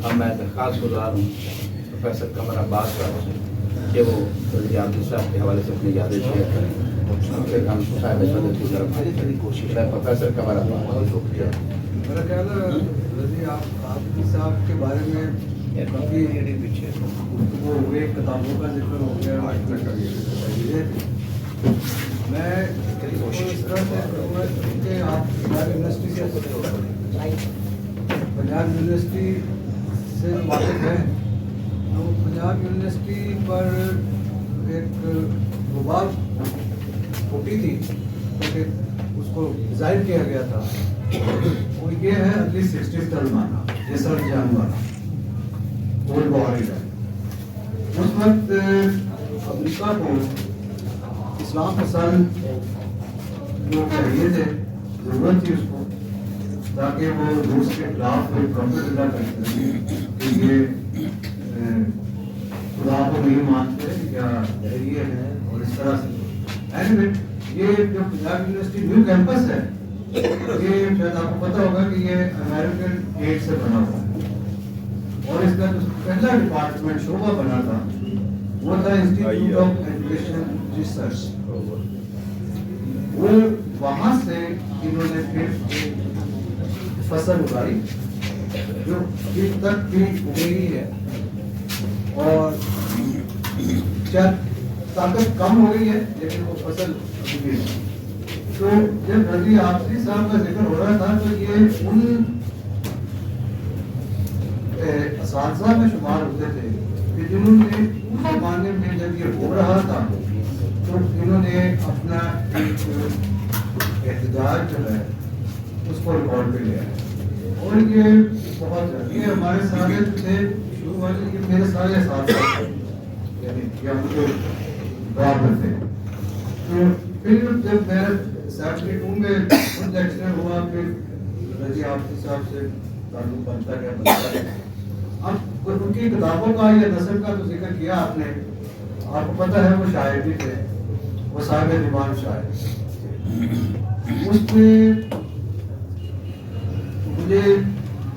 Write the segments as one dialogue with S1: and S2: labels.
S1: اب میں درخواست گزار ہوں پروفیسر قمر عباس صاحب سے کہ وہ رضی عابدی صاحب کے حوالے سے اپنی یادیں شیئر کریں، پھر ہم صاحب مدد کی طرف پروفیسر قمر عباس۔
S2: میرا خیال ہے رضی عابدی صاحب کے بارے میں کافی گفتگو ہو گئی، کتابوں کا ذکر ہو گیا، میں اس طرح سے کروں گا کہ آپ پنجاب یونیورسٹی سے واقف ہیں، تو پنجاب یونیورسٹی پر ایک غبار پھوٹی تھی کہ اس کو ظاہر کیا گیا تھا، وہ یہ ہے اگلی 60 سلمانہ جیسر جان والا گولڈ بہاری کا۔ اس وقت امریکہ کو اسلام پسند جو چاہیے تھے، ضرورت تھی اس کو، تاکہ وہ روس کے خلاف کوئی پروفٹ ادا کر سکیں کہ یہ خدا کو نہیں مانتے یا دہریے ہیں اور اس طرح سے۔ یہ جو پنجاب یونیورسٹی نیو کیمپس ہے، یہ شاید آپ کو پتہ ہوگا کہ یہ امریکن ایڈ سے بنا ہوا ہے، اور اس کا جو پہلا ڈپارٹمنٹ شعبہ بنا تھا وہ تھا انسٹیٹیوٹ آف ایجوکیشن ریسرچ۔ وہ وہاں سے انہوں نے پھر فصل اگائی جو ابھی تک بھی اگی ہے، اور طاقت کم ہو گئی ہے لیکن وہ فصل اگی ہے۔ تو جب رضی عابدی صاحب کا ذکر ہو رہا تھا تو یہ ان اساتذہ میں شمار ہوتے تھے کہ جنہوں نے اس زمانے میں جب یہ ہو رہا تھا تو انہوں نے اپنا ایک احتجاج جو ہے اس کو ریکارڈ پہ لیا ہے، اور یہ بہت یہ ہمارے سارے تھے شروع والے، یہ میرے سارے اساتذہ تھے، یعنی کہ ہم جو برابر تھے۔ تو پھر جب میں 72 میں خود لیکچرر ہوا، پھر رضی عابدی صاحب سے تعلق بنتا گیا۔ اب ان کی کتابوں کا یا نثر کا تو ذکر کیا آپ نے، آپ کو پتہ ہے وہ شاعر بھی تھے، وہ صاحب دیوان شاعر۔ اس میں مجھے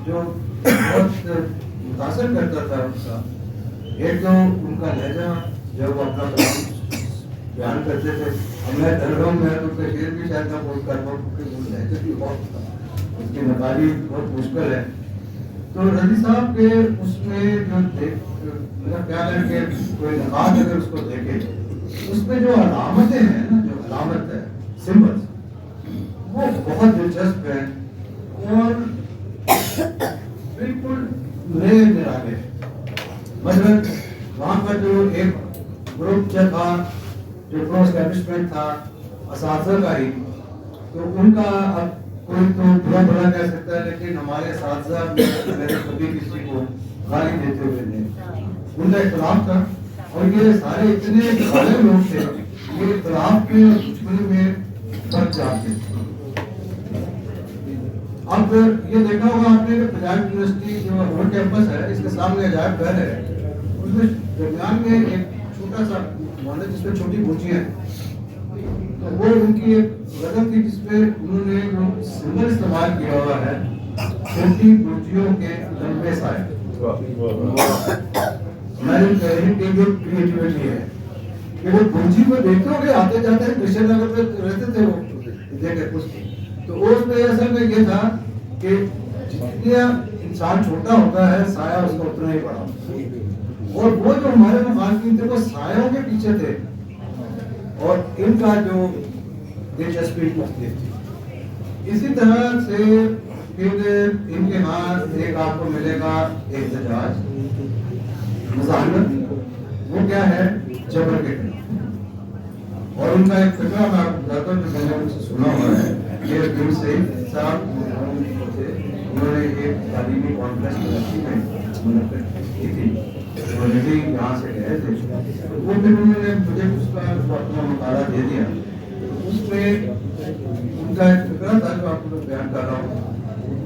S2: جو بہت متاثر کرتا تھا ان کا، ایک تو ان کا لہجہ جب وہ اپنا کلام بیان کرتے تھے، اب میں ڈر رہا ہوں میں تو شعر بھی شاید نہ بول کر پاؤں کیونکہ وہ لہجہ بھی بہت تھا، اس کی نقالی بہت مشکل ہے۔ تو رضی صاحب کے اس میں جو میرا خیال ہے کہ کوئی نقاط اگر اس کو دیکھے، اس میں جو علامتیں ہیں نا، جو علامت ہے سمبلس، وہ بہت دلچسپ ہیں اور بالکل نئے نرالے۔ مثلاً وہاں پر جو ایک گروپ جو تھا، جو پرو اسٹیبلشمنٹ تھا اساتذہ کا ہی، تو ان کا اب کوئی تو برا بھلا کہہ سکتا ہے، لیکن ہمارے اساتذہ میں کبھی کسی کو گالی دیتے ہوئے نہیں، ان کا اختلاف تھا، اور یہ سارے اتنے سارے لوگ تھے، یہ اختلاف کے دشمنی میں بچ جاتے تھے۔ اب یہ دیکھا ہوگا آپ نے کہ پنجاب یونیورسٹی جو روڈ کیمپس ہے، اس کے سامنے عجائب گھر ہے، اس میں درمیان میں ایک چھوٹا سا محل ہے جس میں چھوٹی بوچیاں ہیں، تو وہ ان کی ایک غزل تھی جس پہ انہوں نے جو سمبل استعمال کیا ہوا ہے، چھوٹی بوچیوں کے لمبے سائے۔ ہماری کریٹیوٹی ہے کہ وہ بوچی کو دیکھتے ہو کہ آتے جاتے ہیں کرشن نگر پہ رہتے تھے وہ دیکھے کچھ، تو اس میں اصل میں یہ تھا کہ جتنا انسان چھوٹا ہوتا ہے سایہ اس کو اتنا ہی بڑا ہوتا ہے، اور وہ جو ہمارے مخالفین تھے وہ سایوں کے پیچھے تھے، اور ان کا جو دلچسپی مختلف تھی۔ اسی طرح سے پھر ان کے ہاں ایک آپ کو ملے گا احتجاج، مزاحمت، وہ کیا ہے جبر کے خلاف، اور ان کا ایک فکرہ میں آپ کو بتاتا ہوں جو میں نے ان سے سنا ہوا ہے۔ یہ دل سے صاحب انہوں نے ایک تعلیمی کانفرنس میں منعقد کی تھی، ریلی یہاں سے گئے تھے، وہ پھر انہوں نے مجھے اس کا اپنا مطالعہ دے دیا۔ اس میں ان کا ایک فکرہ تھا جو آپ کو بیان کر رہا ہوں،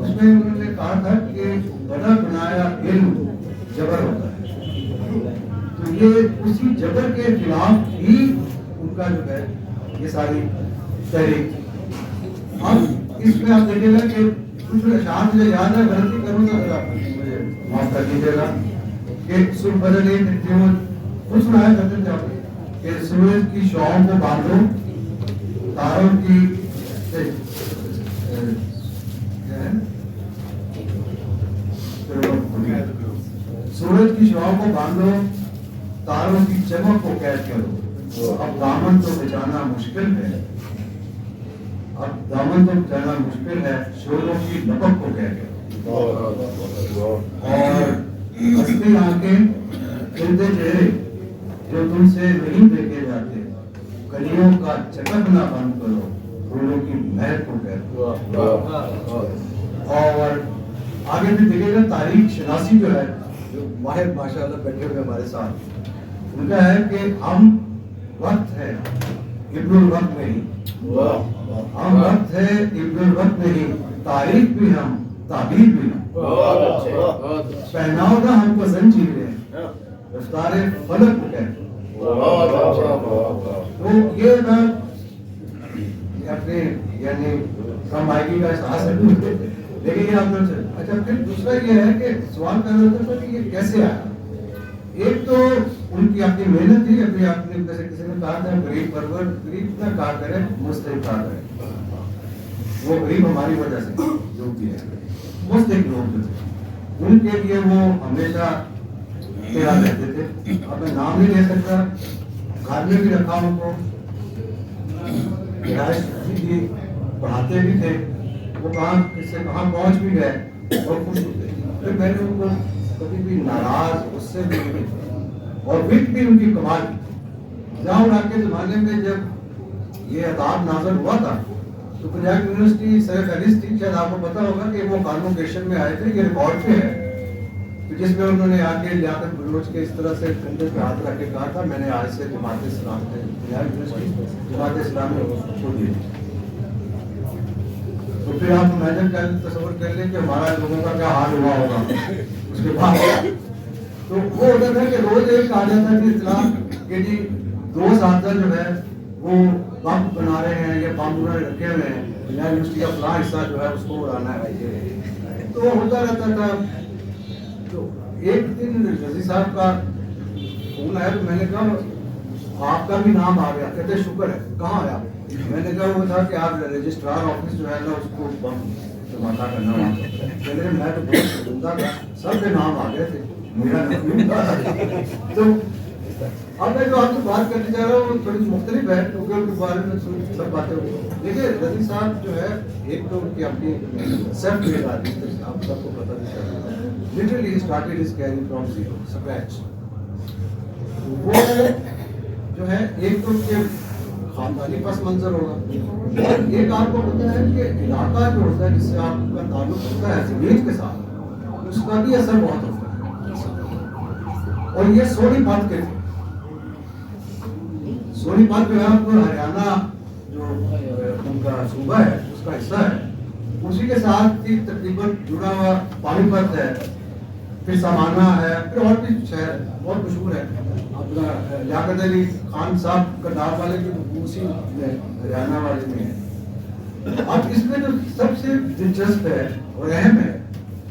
S2: اس میں انہوں نے کہا تھا کہ بنا بنایا علم جبر ہوتا ہے، تو یہ اسی جبر کے خلاف ہی ان کا جو ہے یہ ساری تحریک تھی۔ اب اس میں آپ دیکھیں گا کہ کچھ اشعار مجھے یاد ہے، غلطی کروں تو مجھے
S3: معاف کر دیجیے گا کہ سر بدلے خود سنایا کرتے تھے آپ کہ سورج کی شعاؤں کو باندھو تاروں کی سورج کی شعاؤں کو باندھو تاروں کی چمک کو قید کرو اب دامن تو بچانا مشکل ہے اب دامن تو بچانا مشکل ہے شوروں کی لپک کو قید کرو اور ہنستی آنکھیں کھلتے چہرے جو تم سے نہیں دیکھے جاتے کلیوں کا چٹکنا بند کرو پھولوں کی مہک کو قید کرو اور آگے بھی دیکھے گا تاریخ شناسی جو ہے جو ماہر ماشاءاللہ بیٹھے ہوئے ہمارے ساتھ ان کا ہے کہ ہم وقت ہے ابن الوقت نہیں ہم وقت ہے ابن الوقت نہیں تاریخ بھی ہم تعبیر بھی ہم پہناؤ نہ ہم کو زنجیریں رفتار فلک کو کہتے تو یہ نا اپنے یعنی کم آئیگی کا احساس ہے لیکن یہ آپ نے اچھا پھر دوسرا یہ ہے کہ سوال کر رہا تھا کہ یہ کیسے آیا ایک تو ان کی اپنی محنت تھی ابھی آپ نے جیسے کسی نے کہا تھا غریب پرور غریب نہ کہا کرے مستحق کہا کرے وہ غریب ہماری وجہ سے جو بھی ہے مستحق لوگ جو تھے ان کے لیے وہ ہمیشہ تیرا رہتے تھے اب میں نام نہیں لے سکتا گھر میں بھی رکھا ان کو رہائش بھی تھی پڑھاتے بھی تھے وہ کہاں کس سے کہاں پہنچ بھی گئے اور خوش ہوتے پھر میں نے ان کو کبھی بھی ناراض اس سے بھی اور وقت بھی ان کی کمال کی جہاں اور کے زمانے میں جب یہ عذاب نازل ہوا تھا تو پنجاب یونیورسٹی سر فہرست تھی شاید آپ کو پتا ہوگا کہ وہ کانوکیشن میں آئے تھے یہ ریکارڈ پہ ہے تو جس میں انہوں نے آ کے لیاقت بلوچ کے اس طرح سے کندھے پہ ہاتھ رکھ کے کہا تھا میں نے آج سے جماعت اسلام پنجاب یونیورسٹی جماعت اسلامی چھوڑ دی تو پھر آپ امیجن کر تصور کر لیں کہ ہمارا لوگوں کا کیا حال ہوا ہوگا اس کے بعد تو وہ ہوتا تھا کہ روز ایک آ جاتا تھا اطلاع کہ جی دو اساتذہ جو ہے وہ بم بنا رہے ہیں یا بم انہوں نے رکھے ہوئے ہیں یونیورسٹی کا فلاں حصہ جو ہے اس کو اڑانا ہے تو ہوتا رہتا تھا تو ایک دن رضی صاحب کا فون آیا تو میں نے کہا آپ کا بھی نام آ گیا کہتے شکر ہے کہاں آیا میں نے کہا وہ تھا کہ آپ رجسٹرار آفس جو ہے نا اس کو بم دھماکہ کرنا وہاں میں تو بہت زندہ تھا سب کے نام آ گئے تھے میرا تو اب میں جو آپ سے بات کرنے جا رہا ہوں تھوڑی مختلف ہے کیونکہ ان کے بارے میں سب باتیں ہوئی دیکھیے رضی صاحب جو ہے ایک تو ان کی اپنی سیلف میڈ آدمی تھے آپ سب کو پتہ نہیں چلتا literally started his career from zero scratch وہ جو ہے ایک تو ان کے خاندانی پس منظر ہوگا ایک آپ کو پتا ہے کہ علاقہ جو ہوتا ہے جس سے آپ کا تعلق ہوتا ہے زمین کے ساتھ اس کا بھی اثر بہت ہوتا ہے اور یہ سونی پت کے تھے سونی پت جو ہے آپ کو ہریانہ جو ان کا صوبہ ہے اس کا حصہ ہے اسی کے ساتھ ہی تقریباً جڑا ہوا پانی پت ہے پھر سامانہ ہے پھر اور بھی شہر بہت مشہور ہے اپنا لیاقت علی خان صاحب کرنال والے کی اسی ہریانہ والے میں ہے اب اس میں جو سب سے دلچسپ ہے اور اہم ہے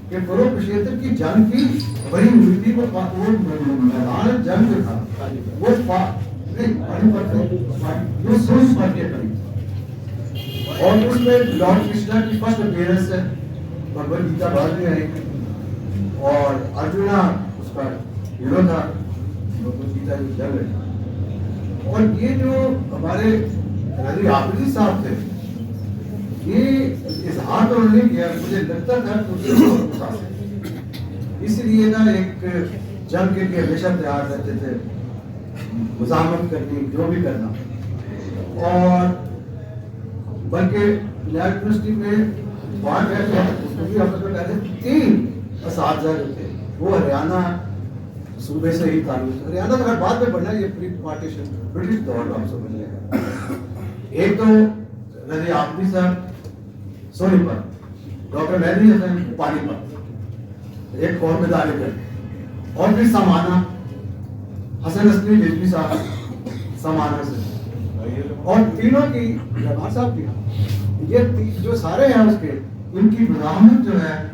S3: کہ فروغ پشیتر کی جنگ کی بڑی ہوئی تھی وہ میدان جنگ جو تھا وہ سوچ پر کے قریب اور اس میں لارڈ کرشنا کی فرسٹ اپیئرنس ہے بھگوت گیتا بعد میں آئی اور ارجنا اس کا ہیرو تھا بھگوت گیتا کی جنگ ہے اور یہ جو ہمارے رضی عابدی صاحب تھے یہ اظہار تو انہوں نے کیا مجھے لگتا تھا کہ اس سے بہت متاثر اس لیے نا ایک جنگ کے لیے ہمیشہ تیار رہتے تھے مزاحمت کرنی جو بھی کرنا اور بلکہ یونیورسٹی میں بات ہے کہ بھی آپ کو کہتے ہیں 3 اساتذہ جو تھے وہ ہریانہ صوبے سے ہی تعلق ہریانہ کا بعد میں بڑھنا یہ پری پارٹیشن برٹش دور کا ہم سمجھ لیں گے ایک تو رضی عابدی صاحب سونی پت ڈاکٹر مہدی حسین پانی پت ایک قوم میں دارے کر اور پھر سامانہ حسن عسکری رضوی صاحب سامانہ سے اور تینوں کی رحمان صاحب کی یہ جو سارے ہیں اس کے ان کی مزاحمت جو ہے